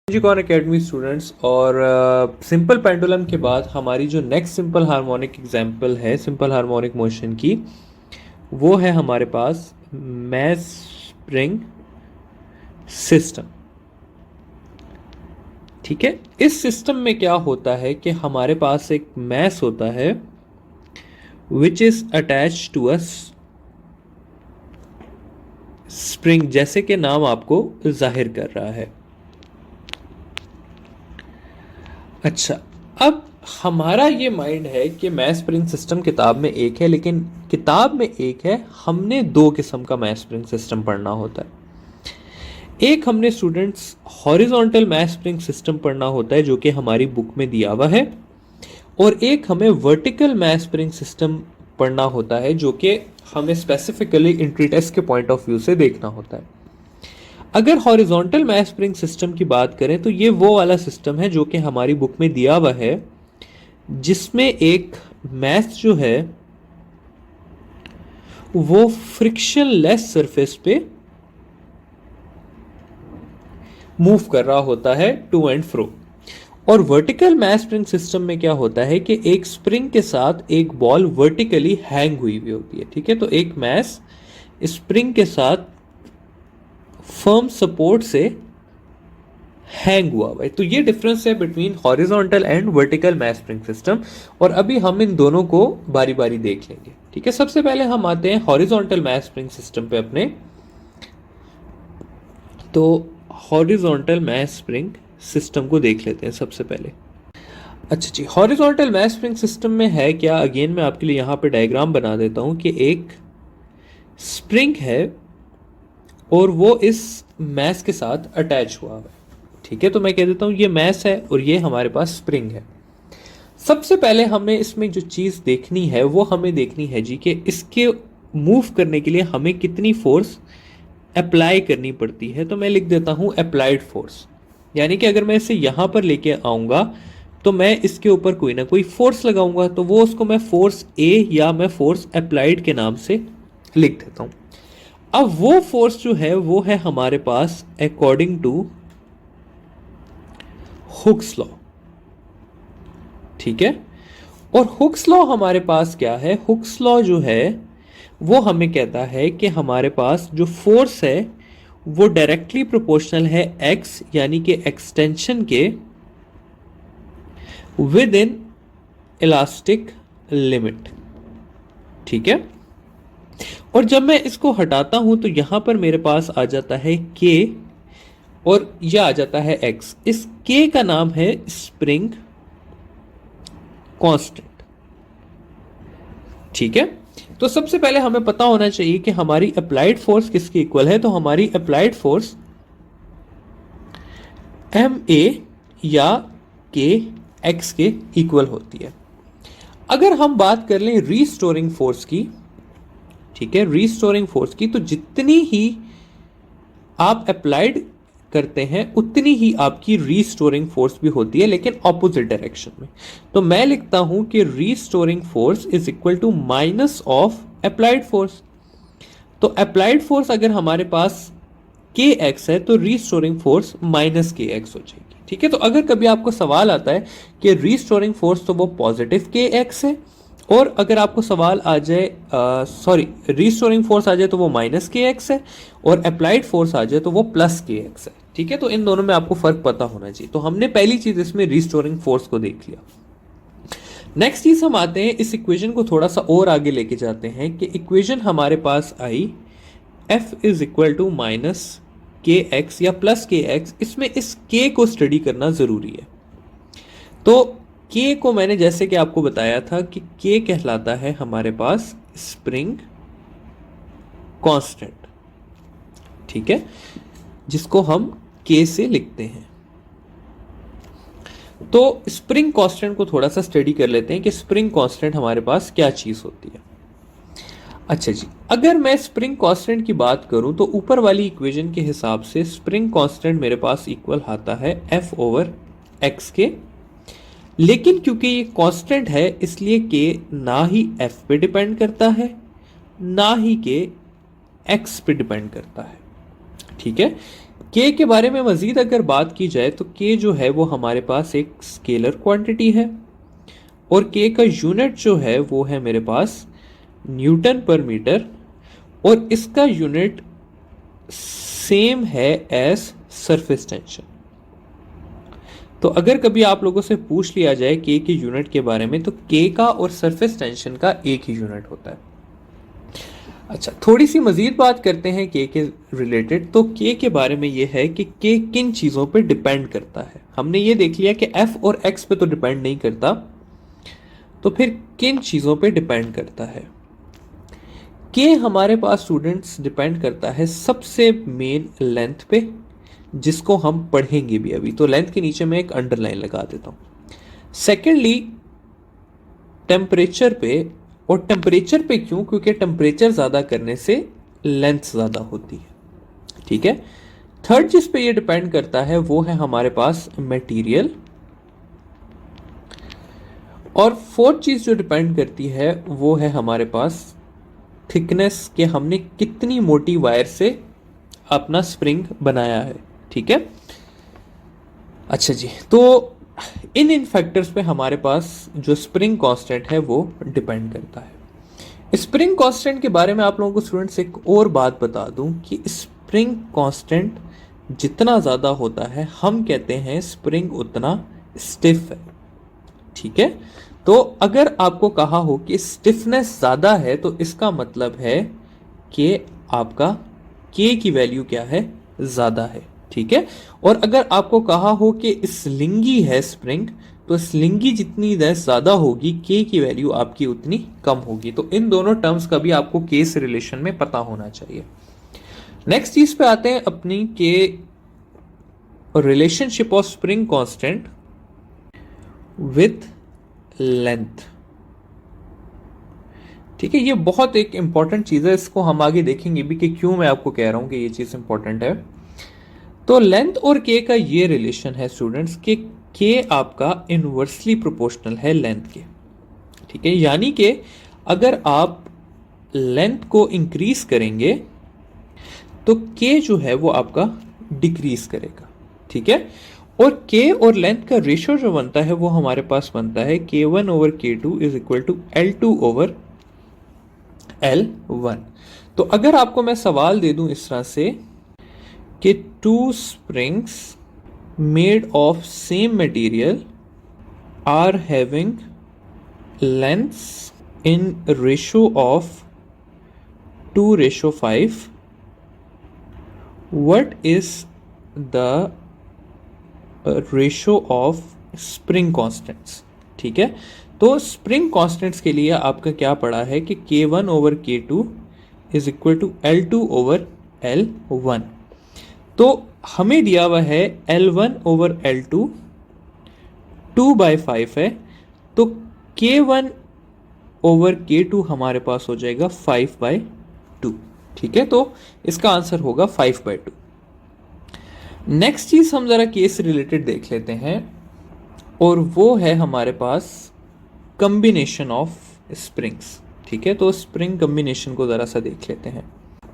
जी कौन academy students और simple pendulum के बाद हमारी जो नेक्स्ट सिंपल हार्मोनिक एग्जांपल है सिंपल हार्मोनिक मोशन की, वो है हमारे पास मैस स्प्रिंग सिस्टम। ठीक है, इस सिस्टम में क्या होता है कि हमारे पास एक मैस होता है which is attach to a spring, जैसे कि नाम आपको जाहिर कर रहा है। अच्छा, अब हमारा ये माइंड है कि मैस स्प्रिंग सिस्टम किताब में एक है, लेकिन किताब में एक है, हमने दो किस्म का मैस स्प्रिंग सिस्टम पढ़ना होता है। एक हमने students horizontal mass spring system पढ़ना होता है जो कि हमारी बुक में दिया हुआ है, और एक हमें वर्टिकल मैस स्प्रिंग सिस्टम पढ़ना होता है जो कि हमें स्पेसिफिकली इंट्री टेस्ट के पॉइंट ऑफ व्यू से देखना होता है। अगर हॉरिजॉन्टल मैस स्प्रिंग सिस्टम की बात करें तो ये वो वाला सिस्टम है जो कि हमारी बुक में दिया हुआ है, जिसमें एक मैस जो है वो फ्रिक्शन लेस सरफेस पे मूव कर रहा होता है टू एंड फ्रो। और वर्टिकल मैस स्प्रिंग सिस्टम में क्या होता है कि एक स्प्रिंग के साथ एक बॉल वर्टिकली हैंग हुई होती है। ठीक है, तो एक मैस स्प्रिंग के साथ फर्म सपोर्ट से हैंग हुआ है। तो ये डिफरेंस है between horizontal and vertical mass spring system, और अभी हम इन दोनों को बारी बारी देख लेंगे। ठीक है, सबसे पहले हम आते हैं हॉरिजॉन्टल मैस स्प्रिंग सिस्टम पे अपने। तो हॉरिजॉन्टल मैस स्प्रिंग सिस्टम को देख लेते हैं सबसे पहले। अच्छा जी, हॉरिजॉन्टल मैस स्प्रिंग सिस्टम में है क्या, अगेन मैं आपके लिए यहां पे डायग्राम बना देता हूं कि एक स्प्रिंग है और वो इस मैस के साथ अटैच हुआ है। ठीक है, तो मैं कह देता हूं ये मैस है और ये हमारे पास स्प्रिंग है। सबसे पहले हमें इसमें जो चीज देखनी है वो हमें देखनी है जी कि इसके मूव करने के लिए हमें कितनी फोर्स अप्लाई करनी पड़ती है। तो मैं लिख देता हूं अप्लाइड फोर्स, यानी कि अगर मैं इसे यहां पर लेके आऊंगा तो मैं इसके ऊपर कोई ना कोई फोर्स लगाऊंगा, तो वो उसको मैं फोर्स ए या मैं फोर्स अप्लाइड के नाम से लिख देता हूं। अब वो फोर्स जो है वो है हमारे पास अकॉर्डिंग टू हुक्स लॉ। ठीक है, और हुक्स लॉ हमारे पास क्या है, हुक्स लॉ जो है वो हमें कहता है कि हमारे पास जो फोर्स है वो डायरेक्टली प्रोपोर्शनल है एक्स, यानी कि एक्सटेंशन के विद इन इलास्टिक लिमिट। ठीक है, और जब मैं इसको हटाता हूं तो यहां पर मेरे पास आ जाता है के और यह आ जाता है एक्स। इस के का नाम है स्प्रिंग कांस्टेंट। ठीक है, तो सबसे पहले हमें पता होना चाहिए कि हमारी अप्लाइड फोर्स किसके इक्वल है। तो हमारी अप्लाइड फोर्स एम ए या के एक्स के इक्वल होती है। अगर हम बात कर लें रीस्टोरिंग फोर्स की, ठीक है, रीस्टोरिंग फोर्स की, तो जितनी ही आप अप्लाइड करते हैं उतनी ही आपकी रीस्टोरिंग फोर्स भी होती है, लेकिन ऑपोजिट डायरेक्शन में। तो मैं लिखता हूं कि restoring force is equal to minus of applied force. तो अप्लाइड फोर्स अगर हमारे पास के एक्स है तो restoring force minus k x हो जाएगी। ठीक है, तो अगर कभी आपको सवाल आता है कि रीस्टोरिंग फोर्स तो वो पॉजिटिव के एक्स है, और अगर आपको सवाल आ जाए रीस्टोरिंग फोर्स आ जाए तो वो माइनस के एक्स है, और अप्लाइड फोर्स आ जाए तो वो प्लस के एक्स है। ठीक है, तो इन दोनों में आपको फर्क पता होना चाहिए। तो हमने पहली चीज इसमें रीस्टोरिंग फोर्स को देख लिया। नेक्स्ट चीज हम आते हैं, इस इक्वेशन को थोड़ा सा और आगे लेके जाते हैं कि इक्वेशन हमारे पास आई F is equal to minus k x या प्लस के एक्स। इसमें इस के को स्टडी करना जरूरी है। तो के को मैंने जैसे कि आपको बताया था कि के कहलाता है हमारे पास स्प्रिंग कांस्टेंट। ठीक है, जिसको हम के से लिखते हैं। तो स्प्रिंग कांस्टेंट को थोड़ा सा स्टडी कर लेते हैं कि स्प्रिंग कांस्टेंट हमारे पास क्या चीज होती है। अच्छा जी, अगर मैं स्प्रिंग कांस्टेंट की बात करूं तो ऊपर वाली इक्वेशन के हिसाब से स्प्रिंग कांस्टेंट मेरे पास इक्वल आता है एफ ओवर एक्स के, लेकिन क्योंकि ये कांस्टेंट है इसलिए के ना ही एफ पे डिपेंड करता है ना ही के एक्स पे डिपेंड करता है। ठीक है, के के बारे में मजीद अगर बात की जाए तो के जो है वो हमारे पास एक स्केलर क्वांटिटी है और के का यूनिट जो है वो है मेरे पास न्यूटन पर मीटर और इसका यूनिट सेम है एज सरफेस टेंशन। तो अगर कभी आप लोगों से पूछ लिया जाए के यूनिट के बारे में तो के का और सरफेस टेंशन का एक ही यूनिट होता है। अच्छा, थोड़ी सी मजीद बात करते हैं के रिलेटेड। तो के बारे में ये है कि के किन चीज़ों पे डिपेंड करता है। हमने ये देख लिया कि एफ और एक्स पे तो डिपेंड नहीं करता, तो फिर किन चीज़ों पे डिपेंड करता है। के हमारे पास स्टूडेंट्स डिपेंड करता है सबसे मेन लेंथ पे, जिसको हम पढ़ेंगे भी अभी। तो लेंथ के नीचे मैं एक अंडरलाइन लगा देता हूं। सेकेंडली टेम्परेचर पे, और टेम्परेचर पे क्यों? क्योंकि टेम्परेचर ज़्यादा करने से लेंथ ज़्यादा होती है, ठीक है। थर्ड जिस पे ये डिपेंड करता है वो है हमारे पास मटेरियल, और फोर्थ चीज़ जो डिपेंड करती है वो है हमारे पास थिकनेस, के हमने कितनी मोटी वायर से अपना स्प्रिंग बनाया है, ठीक है। अच्छा जी, तो इन फैक्टर्स पे हमारे पास जो स्प्रिंग कांस्टेंट है वो डिपेंड करता है। स्प्रिंग कांस्टेंट के बारे में आप लोगों को स्टूडेंट्स एक और बात बता दूं कि स्प्रिंग कांस्टेंट जितना ज़्यादा होता है हम कहते हैं स्प्रिंग उतना स्टिफ है, ठीक है। तो अगर आपको कहा हो कि स्टिफनेस ज़्यादा है तो इसका मतलब है कि आपका के की वैल्यू क्या है? ज़्यादा है, ठीक है। और अगर आपको कहा हो कि स्लिंगी है स्प्रिंग, तो स्लिंगी जितनी ज़्यादा होगी के की वैल्यू आपकी उतनी कम होगी। तो इन दोनों टर्म्स का भी आपको के से रिलेशन में पता होना चाहिए। नेक्स्ट चीज़ पे आते हैं अपनी के relationship of spring constant with length, ठीक है। ये बहुत एक इंपॉर्टेंट चीज़ है, इसको हम आगे देखेंगे भी कि क्यों मैं आपको कह रहा हूं कि ये चीज़ इंपॉर्टेंट है। तो लेंथ और के का ये रिलेशन है स्टूडेंट्स कि के आपका इनवर्सली प्रोपोर्शनल है लेंथ के, ठीक है। यानी कि अगर आप लेंथ को इंक्रीज करेंगे तो के जो है वो आपका डिक्रीज करेगा, ठीक है। और के और लेंथ का रेशियो जो बनता है वो हमारे पास बनता है K1 over K2 is equal to L2 over L1। तो अगर आपको मैं सवाल दे दूं इस तरह से कि two springs made of same material are having lengths in ratio of 2:5, what is the ratio of spring constants, ठीक है। तो स्प्रिंग कांस्टेंट्स के लिए आपका क्या पड़ा है कि K1 over K2 is equal to L2 over L1। तो हमें दिया हुआ है L1 ओवर L2 2/5 है, तो K1 ओवर K2 हमारे पास हो जाएगा 5/2, ठीक है। तो इसका आंसर होगा 5/2। नेक्स्ट चीज हम जरा केस रिलेटेड देख लेते हैं, और वो है हमारे पास कॉम्बिनेशन ऑफ स्प्रिंग्स, ठीक है। तो स्प्रिंग कॉम्बिनेशन को जरा सा देख लेते हैं।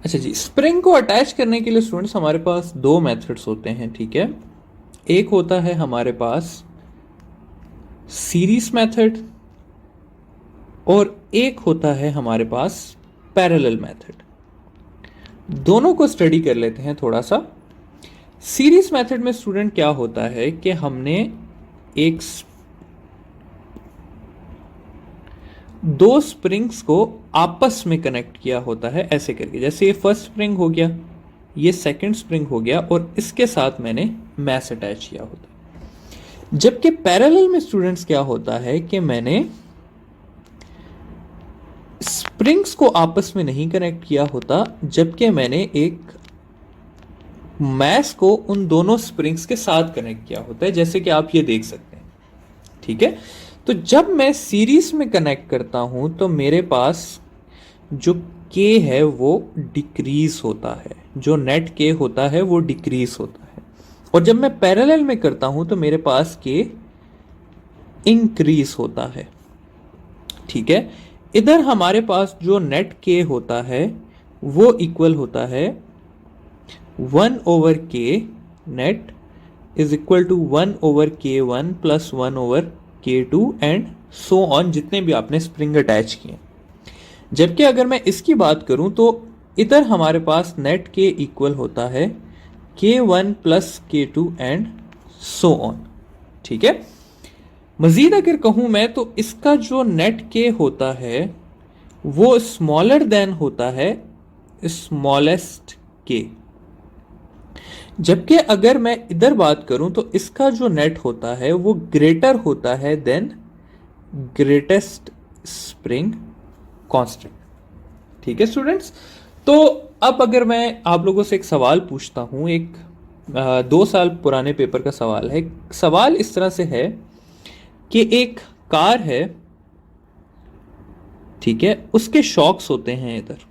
अच्छा जी, स्प्रिंग को अटैच करने के लिए स्टूडेंट्स हमारे पास दो मेथड्स होते हैं, ठीक है। एक होता है हमारे पास सीरीज मेथड और एक होता है हमारे पास पैरेलल मेथड। दोनों को स्टडी कर लेते हैं थोड़ा सा। सीरीज मेथड में स्टूडेंट क्या होता है कि हमने एक दो स्प्रिंग्स को आपस में कनेक्ट किया होता है ऐसे करके, जैसे ये फर्स्ट स्प्रिंग हो गया, ये सेकंड स्प्रिंग हो गया, और इसके साथ मैंने मैस अटैच किया होता है। जबकि पैरेलल में स्टूडेंट्स क्या होता है कि मैंने स्प्रिंग्स को आपस में नहीं कनेक्ट किया होता, जबकि मैंने एक मैस को उन दोनों स्प्रिंग्स के साथ कनेक्ट किया होता है, जैसे कि आप ये देख सकते हैं, ठीक है। तो जब मैं सीरीज में कनेक्ट करता हूं तो मेरे पास जो के है वो डिक्रीज होता है, जो नेट के होता है वो डिक्रीज होता है। और जब मैं पैरेलल में करता हूं तो मेरे पास के इंक्रीज होता है, ठीक है। इधर हमारे पास जो नेट के होता है वो इक्वल होता है 1/k net is equal to 1/k1 plus 1/k2 and so on, जितने भी आपने स्प्रिंग अटैच किए। जबकि अगर मैं इसकी बात करूं तो इधर हमारे पास नेट के इक्वल होता है k1 plus k2 and so on. ठीक है, मजीद अगर कहूं मैं तो इसका जो नेट के होता है वो स्मॉलर देन होता है स्मॉलेस्ट के। जबकि अगर मैं इधर बात करूं तो इसका जो नेट होता है वो ग्रेटर होता है देन ग्रेटेस्ट स्प्रिंग कांस्टेंट। ठीक है स्टूडेंट्स, तो अब अगर मैं आप लोगों से एक सवाल पूछता हूं, एक 2 साल पुराने पेपर का सवाल है। सवाल इस तरह से है कि एक कार है, ठीक है, उसके शॉक्स होते हैं इधर।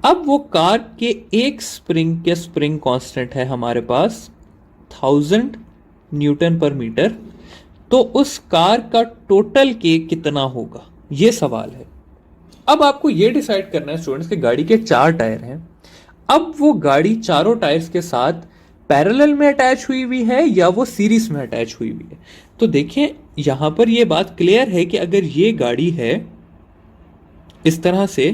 अब वो कार के एक स्प्रिंग के स्प्रिंग कांस्टेंट है हमारे पास 1000 न्यूटन पर मीटर, तो उस कार का टोटल के कितना होगा, ये सवाल है। अब आपको ये डिसाइड करना है स्टूडेंट्स कि गाड़ी के 4 टायर हैं। अब वो गाड़ी चारों टायर्स के साथ पैरेलल में अटैच हुई है या वो सीरीज में अटैच हुई है। तो देखें यहां पर ये बात क्लियर है कि अगर ये गाड़ी है इस तरह से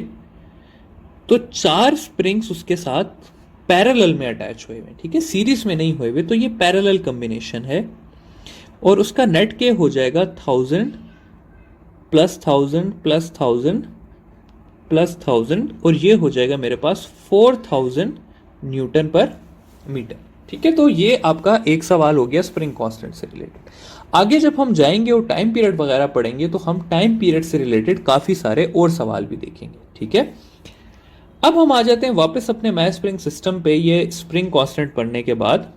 तो 4 स्प्रिंग्स उसके साथ पैरेलल में अटैच हुए हैं, ठीक है, सीरीज में नहीं हुए हुए, तो ये पैरेलल कॉम्बिनेशन है और उसका नेट के हो जाएगा 1000 प्लस 1000 प्लस 1000 प्लस 1000 और ये हो जाएगा मेरे पास 4000 न्यूटन पर मीटर। ठीक है, तो ये आपका एक सवाल हो गया स्प्रिंग कांस्टेंट से रिलेटेड। आगे जब हम जाएंगे और टाइम पीरियड वगैरह पढ़ेंगे तो हम टाइम पीरियड से रिलेटेड काफी सारे और सवाल भी देखेंगे। ठीक है, अब हम आ जाते हैं वापस अपने मैथ स्प्रिंग सिस्टम पे ये स्प्रिंग कांस्टेंट पढ़ने के बाद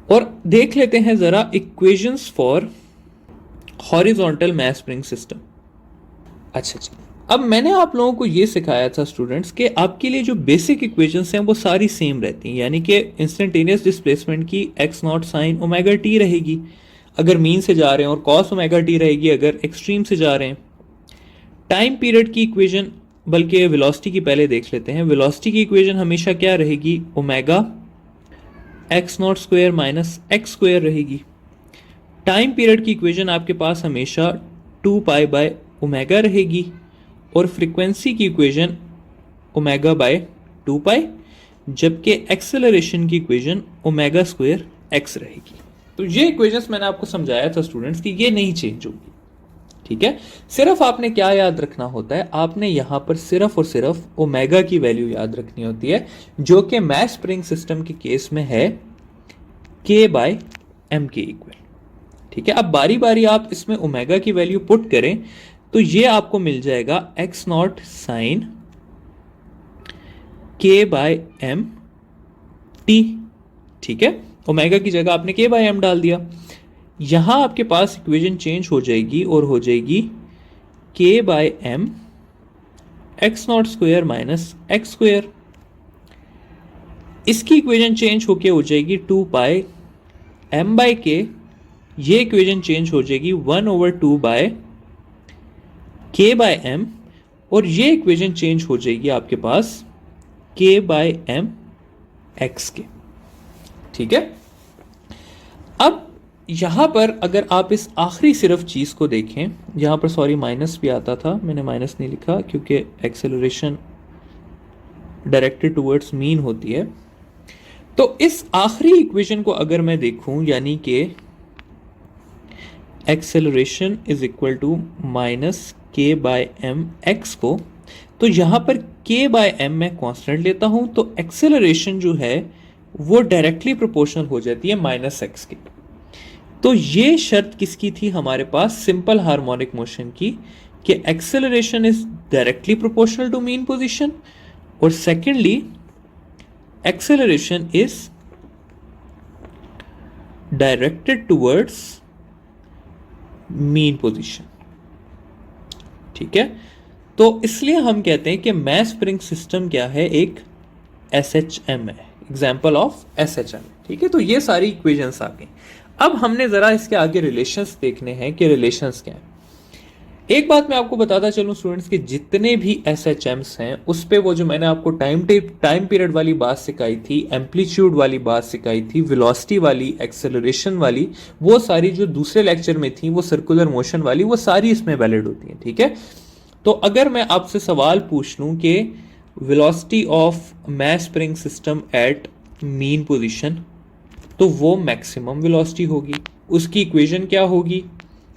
और देख लेते हैं जरा equations for horizontal math spring system. अच्छा जी, अब मैंने आप लोगों को ये सिखाया था स्टूडेंट्स कि आपके लिए जो बेसिक इक्वेशंस हैं वो सारी सेम रहती हैं, यानी कि इंस्टेंटेनियस डिस्प्लेसमेंट की x not sine omega T रहेगी अगर मीन से जा रहे हैं और कॉस ओमेगा टी रहेगी अगर एक्सट्रीम से जा रहे हैं। टाइम पीरियड की इक्वेशन, बल्कि वेलोसिटी की पहले देख लेते हैं। वेलोसिटी की इक्वेशन हमेशा क्या रहेगी, omega x naught square minus x square रहेगी। टाइम पीरियड की इक्वेशन आपके पास हमेशा 2 पाई बाय ओमेगा रहेगी और फ्रीक्वेंसी की इक्वेशन ओमेगा बाय 2 पाई, जबकि एक्सेलरेशन की इक्वेशन ओमेगा स्क्वायर एक्स रहेगी। तो ये इक्वेशंस मैंने आपको समझाया था स्टूडेंट्स कि ये नहीं चेंज होगी। ठीक है, सिर्फ आपने क्या याद रखना होता है, आपने यहां पर सिर्फ और सिर्फ ओमेगा की वैल्यू याद रखनी होती है जो कि मैथ स्प्रिंग सिस्टम के केस में है k बाय एम के इक्वल। ठीक है, अब बारी बारी आप इसमें ओमेगा की वैल्यू पुट करें तो ये आपको मिल जाएगा x not sine k by m t. ठीक है, ओमेगा की जगह आपने k बाय एम डाल दिया। यहां आपके पास इक्वेशन चेंज हो जाएगी और हो जाएगी k by m x naught square minus x square. इसकी इक्वेशन चेंज होके हो जाएगी 2 पाई एम बाय के। ये इक्वेशन चेंज हो जाएगी 1/2 बाय k बाय एम और ये इक्वेशन चेंज हो जाएगी आपके पास k बाय एम एक्स के। ठीक है, अब यहां पर अगर आप इस आखिरी सिर्फ चीज को देखें, यहां पर सॉरी माइनस भी आता था, मैंने माइनस नहीं लिखा क्योंकि एक्सेलरेशन डायरेक्टेड टुवर्ड्स मीन होती है। तो इस आखिरी इक्वेशन को अगर मैं देखूं यानी कि acceleration is equal to minus k by m x को, तो यहां पर के बाय एम मैं कांस्टेंट लेता हूं तो एक्सेलरेशन जो है वो डायरेक्टली प्रोपोर्शनल हो जाती है माइनस एक्स की। तो ये शर्त किसकी थी हमारे पास, सिंपल हार्मोनिक मोशन की, कि acceleration is directly proportional to mean position और secondly acceleration is directed towards mean position. ठीक है, तो इसलिए हम कहते हैं कि मैथ स्प्रिंग सिस्टम क्या है, एक SHM है, एग्जाम्पल ऑफ SHM। ठीक है, तो ये सारी इक्वेशंस आ गई। अब हमने जरा इसके आगे रिलेशंस देखने हैं कि रिलेशंस क्या है। एक बात मैं आपको बताता चलूं स्टूडेंट्स कि जितने भी SHMs हैं उस पे वो जो मैंने आपको टाइम पीरियड वाली बात सिखाई थी, एम्पलीट्यूड वाली बात सिखाई थी, वेलोसिटी वाली, एक्सेलरेशन वाली, वो सारी जो दूसरे लेक्चर में थी, वो सर्कुलर मोशन वाली, वो सारी इसमें वैलिड होती हैं। ठीक है, तो अगर मैं आपसे सवाल पूछ लूं कि velocity of mass spring system eight mean position, तो वो मैक्सिमम वेलोसिटी होगी। उसकी इक्वेशन क्या होगी?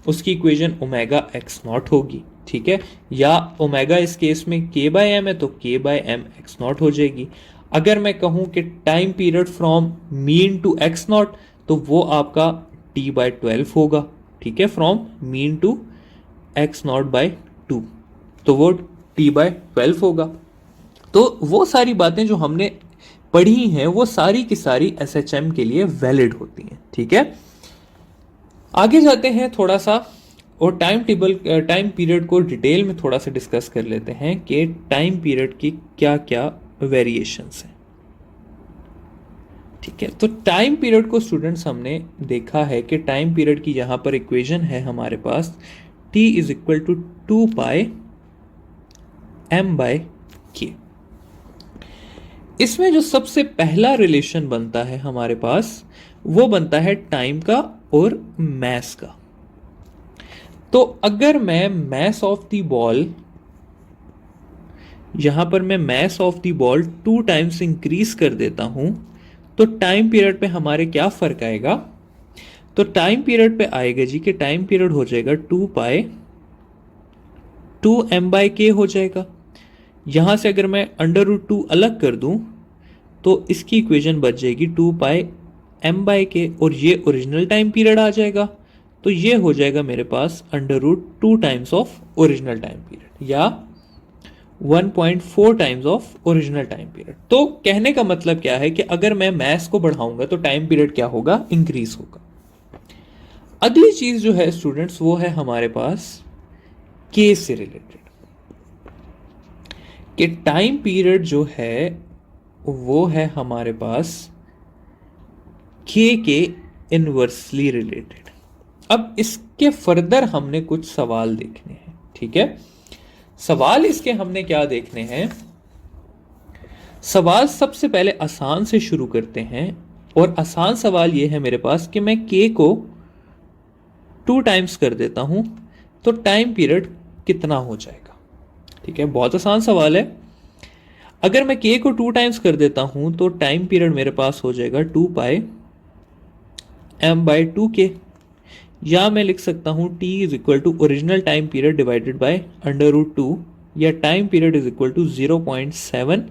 उसकी इक्वेशन ओमेगा एक्स नॉट होगी। ठीक है, या ओमेगा इस केस में के बाय एम है तो के बाय एम एक्स नॉट हो जाएगी। अगर मैं कहूं कि time period from mean to x naught, तो वो आपका टी बाय 12 होगा। ठीक है, from mean to x naught by 2, तो वो टी बाय 12 होगा। तो वो सारी बातें जो हमने पढ़ी हैं वो सारी की सारी SHM के लिए वैलिड होती हैं। ठीक है, आगे जाते हैं थोड़ा सा और टाइम पीरियड को डिटेल में थोड़ा सा डिस्कस कर लेते हैं कि टाइम पीरियड की क्या क्या वेरिएशंस हैं। ठीक है, तो टाइम पीरियड को स्टूडेंट्स हमने देखा है कि टाइम पीरियड की यहां पर इक्वेशन है हमारे पास t is equal to 2 pi m by k. इसमें जो सबसे पहला रिलेशन बनता है हमारे पास वो बनता है टाइम का और मैस का। तो अगर मैं मैस ऑफ द बॉल, यहां पर मैं mass of the ball 2 times increase कर देता हूं, तो टाइम पीरियड पे हमारे क्या फर्क आएगा? तो टाइम पीरियड पे आएगा जी कि टाइम पीरियड हो जाएगा 2 पाई 2m बाय के हो जाएगा। यहां से अगर मैं √2 अलग कर दूं तो इसकी इक्वेशन बच जाएगी 2 पाई m बाय के, और ये ओरिजिनल टाइम पीरियड आ जाएगा। तो ये हो जाएगा मेरे पास √2 times of original time period, या 1.4 times of original time period. तो कहने का मतलब क्या है कि अगर मैं मैथ्स को बढ़ाऊंगा तो टाइम पीरियड क्या होगा? इंक्रीज होगा। अगली चीज जो है स्टूडेंट्स वो है हमारे पास के से रिलेटेड, कि टाइम पीरियड जो है वो है हमारे पास के इनवर्सली रिलेटेड। अब इसके फर्दर हमने कुछ सवाल देखने हैं। ठीक है, सवाल इसके हमने क्या देखने हैं? सवाल सबसे पहले आसान से शुरू करते हैं, और आसान सवाल ये है मेरे पास कि मैं के को 2 टाइम्स कर देता हूं तो टाइम पीरियड कितना हो जाएगा। ठीक है, बहुत आसान सवाल है। अगर मैं के को 2 टाइम्स कर देता हूं तो टाइम पीरियड मेरे पास हो जाएगा 2 पाई m बाय 2k, या मैं लिख सकता हूं t is equal to original time period divided by √2, या time period is equal to 0.7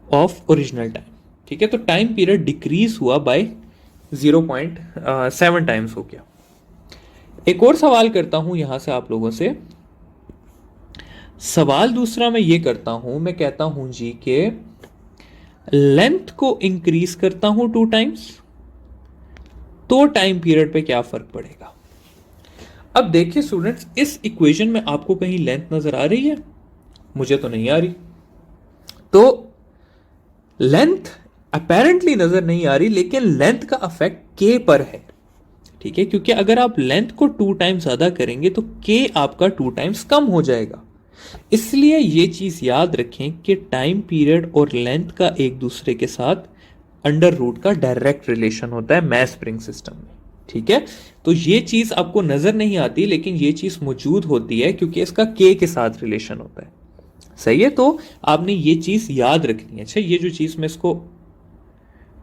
of original time. ठीक है, तो टाइम पीरियड डिक्रीज हुआ बाय 0.7 टाइम्स हो गया। एक और सवाल करता हूं यहां से आप लोगों से। सवाल दूसरा मैं ये करता हूं, मैं कहता हूं जी के लेंथ को इंक्रीज करता हूं 2 टाइम्स तो टाइम पीरियड पे क्या फर्क पड़ेगा? अब देखिए स्टूडेंट्स, इस इक्वेशन में आपको कहीं लेंथ नजर आ रही है? मुझे तो नहीं आ रही। तो लेंथ अपेरेंटली नजर नहीं आ रही, लेकिन लेंथ का अफेक्ट के पर है। ठीक है, क्योंकि अगर आप लेंथ को 2 टाइम्स ज्यादा करेंगे तो के आपका 2 टाइम्स कम हो जाएगा। इसलिए ये चीज याद रखें कि टाइम पीरियड और लेंथ का एक दूसरे के साथ √2 का डायरेक्ट रिलेशन होता है मैस स्प्रिंग सिस्टम में। ठीक है, तो ये चीज आपको नजर नहीं आती, लेकिन ये चीज मौजूद होती है क्योंकि इसका के साथ रिलेशन होता है। सही है, तो आपने ये चीज याद रखनी है। अच्छा, ये जो चीज मैं इसको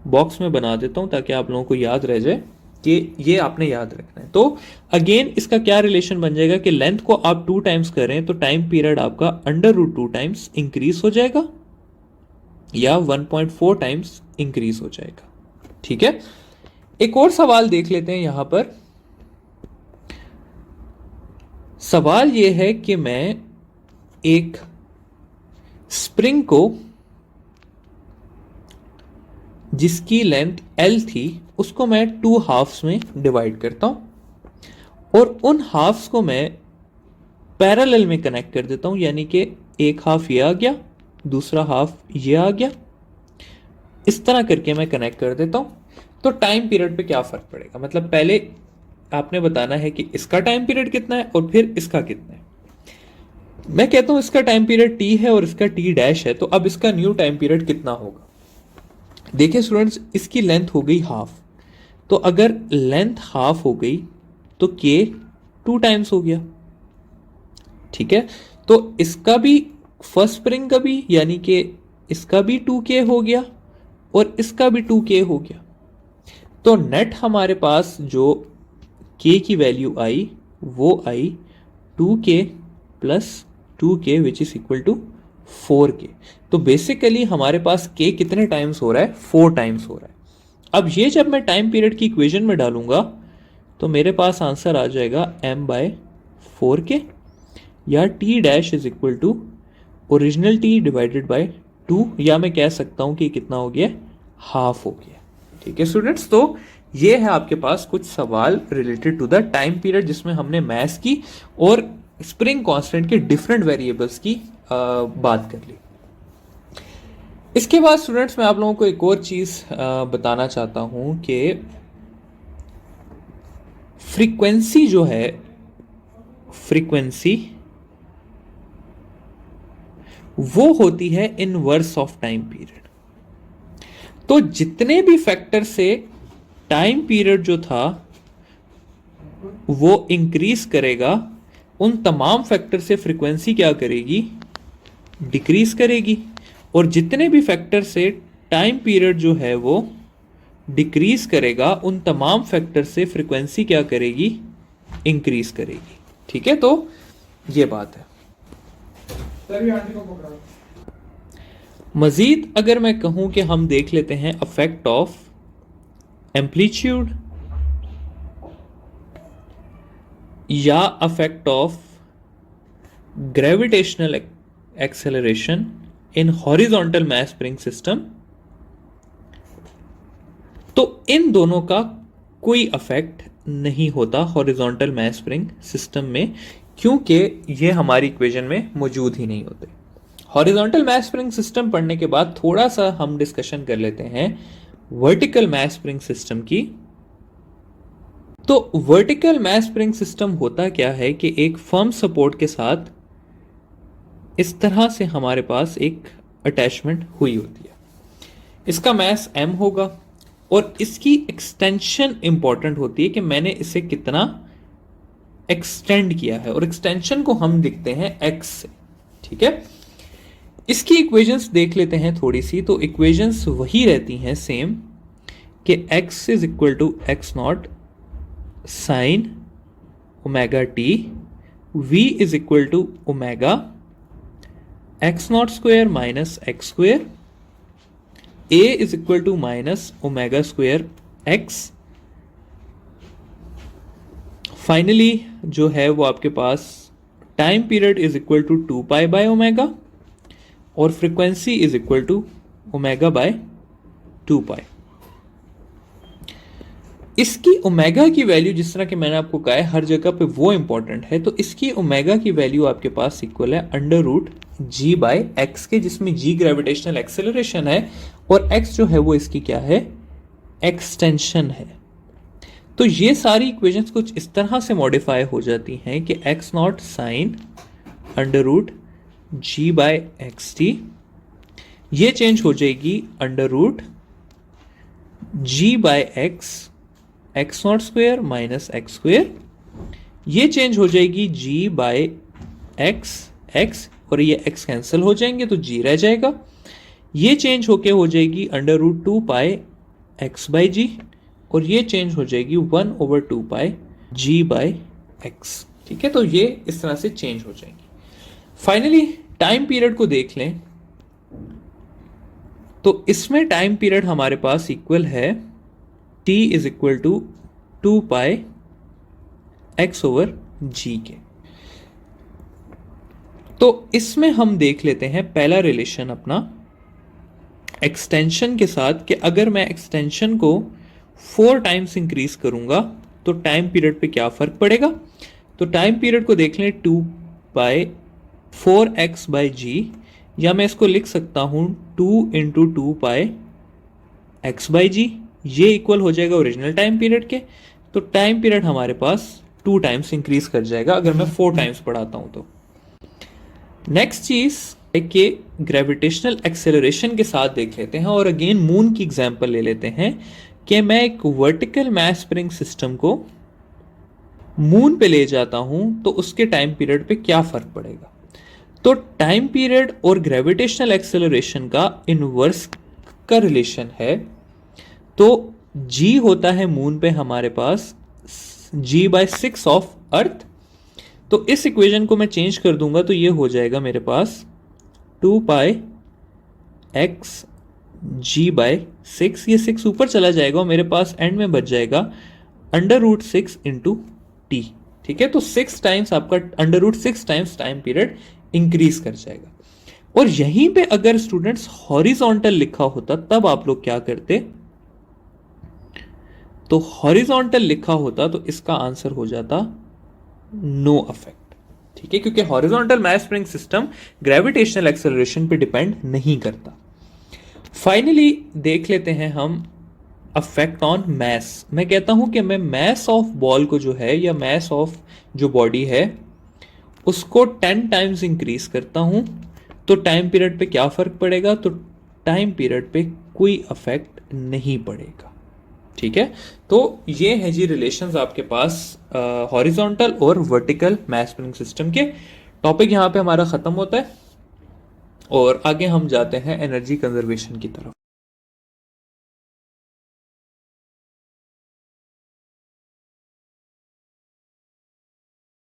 बॉक्स में बना देता हूं ताकि आप लोगों को याद रह जाए कि ये आपने याद रखना है। तो अगेन इसका क्या रिलेशन बन जाएगा कि लेंथ को आप 2 टाइम्स करें तो टाइम पीरियड आपका √2 टाइम्स इंक्रीज हो जाएगा, या 1.4 टाइम्स इंक्रीज हो जाएगा। ठीक है, एक और सवाल देख लेते हैं यहां पर। सवाल यह है कि मैं एक स्प्रिंग को जिसकी लेंथ L थी उसको मैं 2 हाफ्स में डिवाइड करता हूं, और उन हाफ्स को मैं पैरेलल में कनेक्ट कर देता हूं, यानी कि एक हाफ ये आ गया, दूसरा हाफ ये आ गया। इस तरह करके मैं कनेक्ट कर देता हूं, तो टाइम पीरियड पे क्या फर्क पड़ेगा? मतलब पहले आपने बताना है कि इसका टाइम पीरियड कितना है और फिर इसका कितना है। मैं कहता हूं इसका टाइम पीरियड t है और इसका t डैश है, तो अब इसका न्यू टाइम पीरियड कितना होगा? देखिए स्टूडेंट्स, इसकी लेंथ हो गई हाफ, तो अगर लेंथ हाफ हो गई तो k 2 टाइम्स हो गया, ठीक है। तो इसका भी फर्स्ट स्प्रिंग का भी, यानी कि इसका भी 2k हो गया और इसका भी 2k हो गया। तो नेट हमारे पास जो k की वैल्यू आई वो आई 2k plus 2k which is equal to 4k। तो बेसिकली हमारे पास k कितने टाइम्स हो रहा है? 4 टाइम्स हो रहा है। अब ये जब मैं टाइम पीरियड की इक्वेशन में डालूंगा तो मेरे पास आंसर आ जाएगा m/4k, या t dash is equal to original t divided by 2, या मैं कह सकता हूं कि कितना हो गया? हाफ हो गया। ठीक है स्टूडेंट्स, तो ये है आपके पास कुछ सवाल related to the time period जिसमें हमने मास की और स्प्रिंग कांस्टेंट के डिफरेंट वेरिएबल्स की बात कर ली। इसके बाद स्टूडेंट्स मैं आप लोगों को एक और चीज बताना चाहता हूं कि फ्रीक्वेंसी जो है, फ्रीक्वेंसी वो होती है इनवर्स ऑफ टाइम पीरियड। तो जितने भी फैक्टर से टाइम पीरियड जो था वो इंक्रीज करेगा, उन तमाम फैक्टर से फ्रीक्वेंसी क्या करेगी? डिक्रीज करेगी। और जितने भी फैक्टर से टाइम पीरियड जो है वो डिक्रीज करेगा, उन तमाम फैक्टर से फ्रीक्वेंसी क्या करेगी? इंक्रीज करेगी। ठीक है, तो ये बात है। मजीद अगर मैं कहूं कि हम देख लेते हैं अफेक्ट ऑफ एम्पलीट्यूड या affect of gravitational acceleration in horizontal mass spring system, तो इन दोनों का कोई अफेक्ट नहीं होता हॉरिजॉन्टल मास स्प्रिंग सिस्टम में, क्योंकि ये हमारी इक्वेशन में मौजूद ही नहीं होते। हॉरिजॉन्टल मास स्प्रिंग सिस्टम पढ़ने के बाद थोड़ा सा हम डिस्कशन कर लेते हैं वर्टिकल मास स्प्रिंग सिस्टम की। तो वर्टिकल मास स्प्रिंग सिस्टम होता क्या है कि एक फर्म सपोर्ट के साथ इस तरह से हमारे पास एक अटैचमेंट हुई होती है। इसका मास m होगा और इसकी एक्सटेंशन इंपॉर्टेंट होती है कि मैंने इसे कितना एक्सटेंड किया है, और एक्सटेंशन को हम लिखते हैं x से। ठीक है, इसकी इक्वेशंस देख लेते हैं थोड़ी सी। तो इक्वेशंस वही रहती हैं सेम कि x is equal to x not sine omega t, v is equal to omega x nought square minus x square, a is equal to minus omega square x। Finally जो है वो आपके पास time period is equal to 2 pi by omega और frequency is equal to omega by 2 pi. इसकी omega की value जिस तरह कि मैंने आपको कहा है हर जगह पे वो इंपॉर्टेंट है, तो इसकी ओमेगा की वैल्यू आपके पास इक्वल है under root g by x के, जिसमें जी ग्रेविटेशनल एक्सेलरेशन है और एक्स जो है वो इसकी क्या है? एक्सटेंशन है। तो ये सारी इक्वेशंस कुछ इस तरह से मॉडिफाई हो जाती हैं कि x nought sine under root g by x t, ये चेंज हो जाएगी under root g by x x nought square minus x square, ये चेंज हो जाएगी जी बाय एक्स एक्स, और ये एक्स कैंसिल हो जाएंगे तो जी रह जाएगा। ये चेंज होके हो जाएगी under root 2 pi x by g, और ये चेंज हो जाएगी 1/2 पाई जी बाई एक्स। ठीक है, तो ये इस तरह से चेंज हो जाएंगी। फाइनली टाइम पीरियड को देख लें तो इसमें टाइम पीरियड हमारे पास इक्वल है t is equal to 2 pi x over g के। तो इसमें हम देख लेते हैं पहला रिलेशन अपना एक्सटेंशन के साथ कि अगर मैं एक्सटेंशन को 4 टाइम्स इंक्रीज करूंगा तो टाइम पीरियड पे क्या फर्क पड़ेगा। तो टाइम पीरियड को देख लें 2 बाय 4x बाई जी, या मैं इसको लिख सकता हूं 2 इंटू 2 पाई एक्स बाई जी, ये इक्वल हो जाएगा ओरिजिनल टाइम पीरियड के। तो टाइम पीरियड हमारे पास 2 टाइम्स इंक्रीज कर जाएगा अगर मैं 4 टाइम्स बढ़ाता हूं तो। नेक्स्ट चीज कि ग्रेविटेशनल एक्सेलरेशन के साथ देख लेते हैं और अगेन मून की एग्जांपल ले लेते हैं कि मैं एक वर्टिकल मास स्प्रिंग सिस्टम को मून पे ले जाता हूं तो उसके टाइम पीरियड पे क्या फर्क पड़ेगा। तो टाइम पीरियड और ग्रेविटेशनल एक्सेलरेशन का इनवर्स का रिलेशन है। तो g होता है मून पे हमारे पास g/6 ऑफ अर्थ। तो इस इक्वेशन को मैं चेंज कर दूंगा तो ये हो जाएगा मेरे पास 2πx g/6। ये 6 ऊपर चला जाएगा और मेरे पास एंड में बच जाएगा √6 इंटू टी। ठीक है, तो 6 टाइम्स आपका √6 टाइम्स टाइम पीरियड इंक्रीज कर जाएगा। और यहीं पे अगर स्टूडेंट्स हॉरिजॉन्टल लिखा होता तब आप लोग क्या करते, तो हॉरिजॉन्टल लिखा होता तो इसका आंसर हो जाता नो अफेक्ट। ठीक है, क्योंकि horizontal mass spring system gravitational acceleration पे डिपेंड नहीं करता। फाइनली देख लेते हैं हम अफेक्ट ऑन मैस। मैं कहता हूं कि मैं मैस ऑफ बॉल को जो है या मैस ऑफ जो बॉडी है उसको 10 टाइम्स इंक्रीज करता हूं तो टाइम पीरियड पे क्या फर्क पड़ेगा, तो टाइम पीरियड पे कोई अफेक्ट नहीं पड़ेगा। ठीक है, तो ये है जी रिलेशंस आपके पास हॉरिजॉन्टल और वर्टिकल मास स्प्रिंग सिस्टम के। टॉपिक यहाँ पे हमारा खत्म होता है और आगे हम जाते हैं एनर्जी कंजर्वेशन की तरफ।